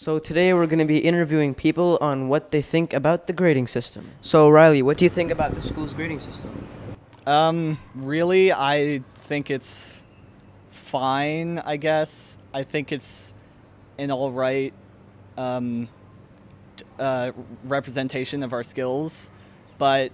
So today we're going to be interviewing people on what they think about the grading system. So Riley, what do you think about the school's grading system? Really, I think it's fine, I guess. I think it's an all right um, representation of our skills, but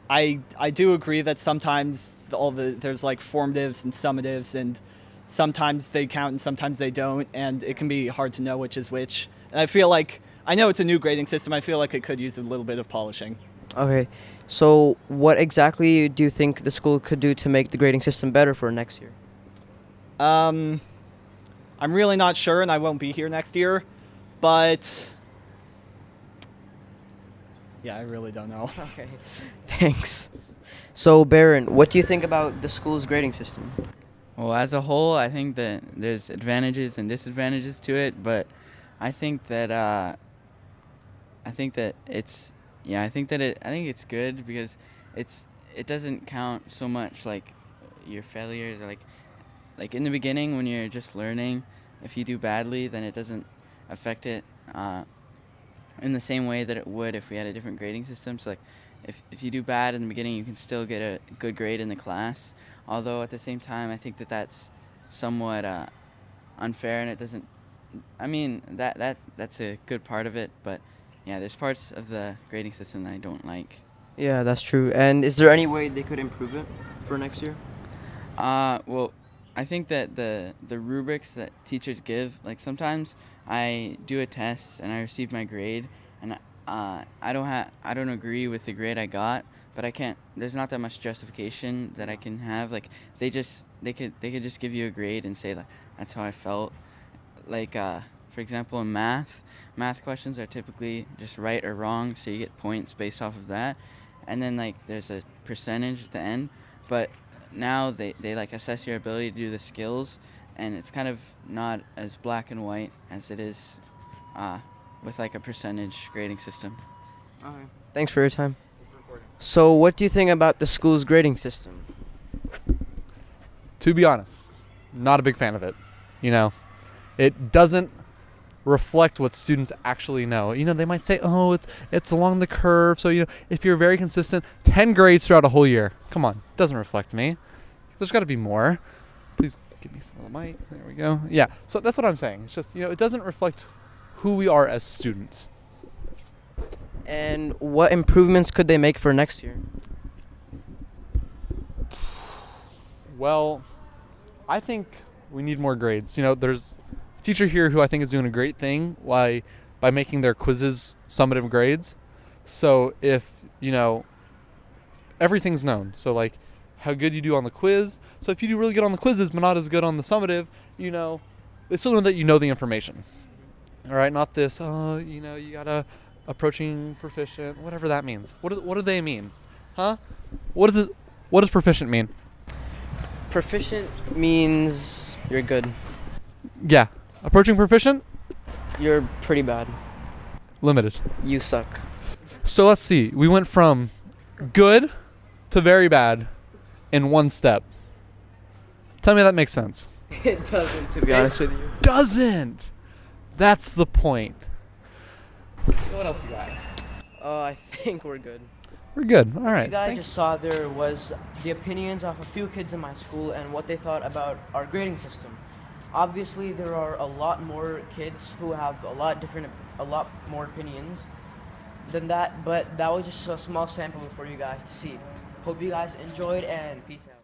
I do agree that sometimes there's like formatives and summatives, and sometimes they count and sometimes they don't, and it can be hard to know which is which. And I feel like I know it's a new grading system. I feel like it could use a little bit of polishing. Okay, so what exactly do you think the school could do to make the grading system better for next year? I'm really not sure, and I won't be here next year, but yeah, I really don't know. Okay, thanks. So Baron, what do you think about the school's grading system? Well, as a whole, I think that there's advantages and disadvantages to it, but I think that I think it's good because it doesn't count so much like your failures or like in the beginning when you're just learning. If you do badly, then it doesn't affect it in the same way that it would if we had a different grading system. So like if you do bad in the beginning, you can still get a good grade in the class. Although at the same time, I think that that's somewhat unfair, and it doesn't. I mean that's a good part of it, but yeah, there's parts of the grading system that I don't like. Yeah, that's true. And is there any way they could improve it for next year? Well, I think that the rubrics that teachers give, like sometimes I do a test and I receive my grade, and I don't agree with the grade I got, but I can't. There's not that much justification that I can have. Like they could just give you a grade and say like that's how I felt. Like for example, in math questions are typically just right or wrong, so you get points based off of that, and then like there's a percentage at the end, but now they like assess your ability to do the skills, and it's kind of not as black and white as it is with like a percentage grading system. Okay. Thanks for your time. So what do you think about the school's grading system? To be honest, not a big fan of it. It doesn't reflect what students actually know. They might say, oh, it's along the curve. So, if you're very consistent, 10 grades throughout a whole year. Come on, doesn't reflect me. There's got to be more. Please give me some of the mic. There we go. Yeah, so that's what I'm saying. It's just, it doesn't reflect who we are as students. And what improvements could they make for next year? Well, I think we need more grades. There's a teacher here who I think is doing a great thing by making their quizzes summative grades. So if, everything's known. So like how good you do on the quiz. So if you do really good on the quizzes but not as good on the summative, they still know that you know the information. All right, not this, you gotta approaching proficient, whatever that means. What do they mean? Huh? What does proficient mean? Proficient means you're good. Yeah. Approaching proficient? You're pretty bad. Limited. You suck. So let's see. We went from good to very bad in one step. Tell me that makes sense. It doesn't, to be honest with you. Doesn't. That's the point. What else you got? I think we're good. We're good. All right. You guys just saw there was the opinions of a few kids in my school and what they thought about our grading system. Obviously, there are a lot more kids who have a lot more opinions than that, but that was just a small sample for you guys to see. Hope you guys enjoyed, and peace out.